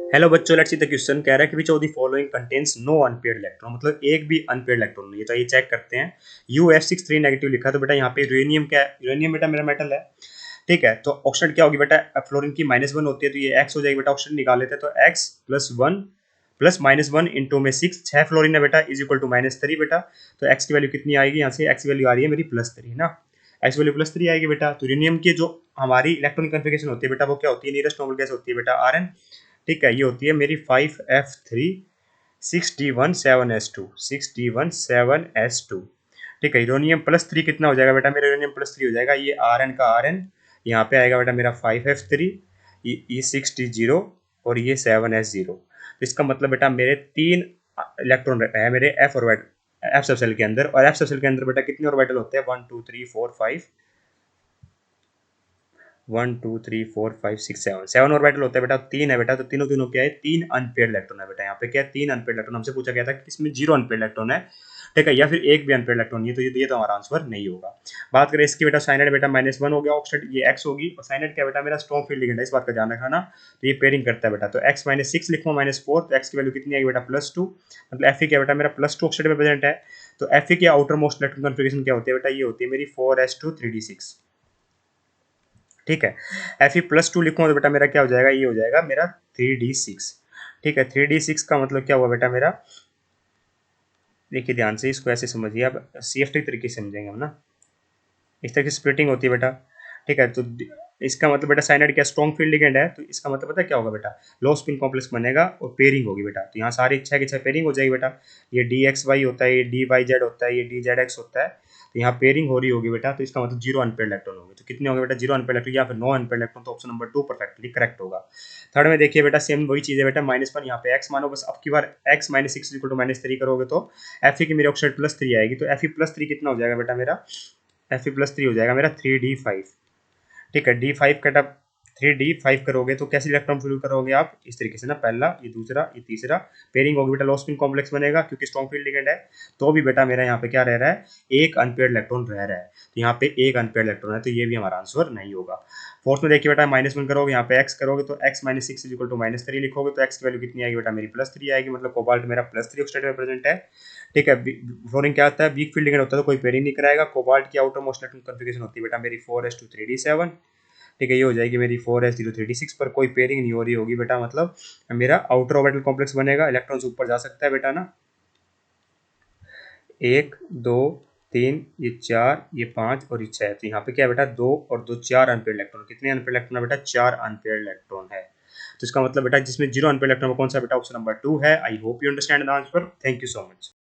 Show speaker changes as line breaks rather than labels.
Hello बच्चों, let's see the question. कह रहा है कि which of the following contains no unpaired electron, मतलब एक भी अनपेयर्ड इलेक्ट्रॉन नहीं है। तो ये चेक करते हैं। UF63 नेगेटिव लिखा है, तो बेटा यहाँ पे यूरेनियम क्या है? यूरेनियम बेटा मेरा मेटल है, ठीक है। तो ऑक्सीडेंट क्या होगी बेटा? फ्लोरीन की -1 होती है, तो ये x हो जाएगी बेटा। ऑक्सीडेंट निकाल लेते हैं, तो x +1 प्लस -1 इंटू में 6, 6 फ्लोरीन है बेटा, इज इक्वल टू -3 बेटा। तो x की वैल्यू कितनी आएगी? यहाँ से x की वैल्यू आ रही है मेरी +3 है ना। x वैल्यू +3 आएगी बेटा। तो यूरेनियम की जो हमारी इलेक्ट्रॉनिक कन्फिगरेशन होती है बेटा, वो क्या होती है? नियरेस्ट नॉर्मल गैस होती है बेटा Rn, ठीक है। ये होती है मेरी 5F3 6D17S2 6D17S2, ठीक है। यूरेनियम +3 कितना हो जाएगा बेटा? मेरा यूरेनियम +3 हो जाएगा, ये Rn का Rn यहाँ पे आएगा बेटा मेरा 5F3, ये 6D0 और ये 7S0। तो इसका मतलब बेटा मेरे 3 इलेक्ट्रॉन है मेरे F ऑर्बिटल, F सबसेल के अंदर। और F सबसेल के अंदर बेटा कितने ऑर्बिटल होते हैं? 1 2 3 4 5 1 2 3 4 5 6 7 7 ऑर्बिटल होता है बेटा। 3 है बेटा, तो तीनों तीनों क्या है? 3 अनपेयर्ड इलेक्ट्रॉन है बेटा। यहाँ पे क्या है? 3 अनपेयर्ड इलेक्ट्रॉन। हमसे पूछा गया था कि इसमें 0 अनपेयर्ड इलेक्ट्रॉन है, ठीक है, या फिर एक भी अनपेयर्ड इलेक्ट्रॉन नहीं है। तो ये तो हमारा आंसर नहीं होगा। बात करें इसकी बेटा, साइनाइड बेटा -1 हो गया, ऑक्सीडेंट ये x होगी। और साइनाइड क्या बेटा? मेरा स्ट्रॉन्ग फील्ड लिगेंड है, इस बात का ध्यान रखना ना। तो ये पेयरिंग करता है बेटा। तो x -6 लिखूँ -4, तो x की वैल्यू कितनी आएगी बेटा? +2। मतलब Fe क्या बेटा? मेरा +2 ऑक्सीडेंट में प्रेजेंट है। तो Fe की आउटर मोस्ट इलेक्ट्रॉन कन्फिगरेशन क्या होती है बेटा? ये होती है मेरी 4s2 3d6, ठीक है। Fe+2 लिखूँ तो बेटा मेरा क्या हो जाएगा? ये हो जाएगा मेरा 3d6, ठीक है। 3d6 का मतलब क्या हुआ बेटा मेरा? देखिए ध्यान से, इसको ऐसे समझिए आप, CFT तरीके से समझेंगे हम ना। इस तरह की स्प्लिटिंग होती है बेटा, ठीक है। तो इसका मतलब बेटा साइनाइड क्या? स्ट्रॉन्ग फील्ड लिगेंड है, तो इसका मतलब पता है क्या होगा बेटा? लो स्पिन कॉम्प्लेक्स बनेगा और पेयरिंग होगी बेटा। तो यहाँ सारी इच्छा की इच्छा पेयरिंग हो जाएगी बेटा। ये DXY होता है, ये DYZ होता है, ये DZX होता है। तो यहाँ पेयरिंग हो रही होगी बेटा। तो इसका मतलब 0 अनपेयर्ड इलेक्ट्रॉन होंगे। तो कितने होंगे बेटा? 0 अनपेयर्ड इलेक्ट्रॉन या फिर नो अनपेयर्ड इलेक्ट्रॉन। तो ऑप्शन नंबर 2 परफेक्टली करेक्ट होगा। थर्ड में देखिए बेटा, सेम वही चीज़ है बेटा। -1 यहाँ पे x मानो, बस अब की बार x -6 = -3 करोगे तो Fe की मेरी ऑक्सीडेंट +3 आएगी। तो Fe+3 कितना हो जाएगा बेटा मेरा? Fe+3 हो जाएगा मेरा 3d5, ठीक है। D5 कट अप 3d5 करोगे तो कैसे इलेक्ट्रॉन फिल करोगे आप? इस तरीके से ना, पहला, ये दूसरा, ये तीसरा। पेयरिंग होगी बेटा, लो स्पिन कॉम्प्लेक्स बनेगा क्योंकि स्ट्रॉन्ग फील्ड लिगेंड है। तो भी बेटा मेरा यहाँ पे क्या रह रहा है? एक अनपेयर्ड इलेक्ट्रॉन रह रहा है। तो यहाँ पे एक अनपेयर्ड इलेक्ट्रॉन है, तो ये भी हमारा आंसर नहीं होगा। फोर्थ में देखिए बेटा, -1 करोगे, यहाँ पे x करोगे, तो x -6 = -3 लिखोगे, तो x की वैल्यू कितनी आएगी बेटा? मेरी +3 आएगी। मतलब कोबाल्ट मेरा +3 ऑक्सीडेट में प्रेजेंट है, ठीक है। फ्लोरीन क्या होता है? वीक फील्ड लिगेंड होता है, तो कोई पेयरिंग नहीं कराएगा। कोबाल्ट की आउटर मोस्ट इलेक्ट्रॉन कन्फिगरेशन होती है बेटा मेरी 4s2 3d7, ठीक है। ये हो जाएगी मेरी 4s0 3d6, पर कोई पेयरिंग नहीं हो रही होगी बेटा। मतलब मेरा आउटर ऑर्बिटल कॉम्प्लेक्स बनेगा, इलेक्ट्रॉन्स ऊपर जा सकता है बेटा ना। 1 2 3, ये 4, ये 5 और ये 6। तो यहाँ पे क्या है बेटा? 2 और 2 4 अनपेयर्ड इलेक्ट्रॉन। कितने अनपेयर्ड इलेक्ट्रॉन है बेटा? 4 अनपेयर्ड इलेक्ट्रॉन है। तो इसका मतलब बेटा जिसमें 0 अनपेयर्ड इलेक्ट्रॉन, कौन सा बेटा? ऑप्शन नंबर 2 है। I hope you understand the answer. Thank you so much.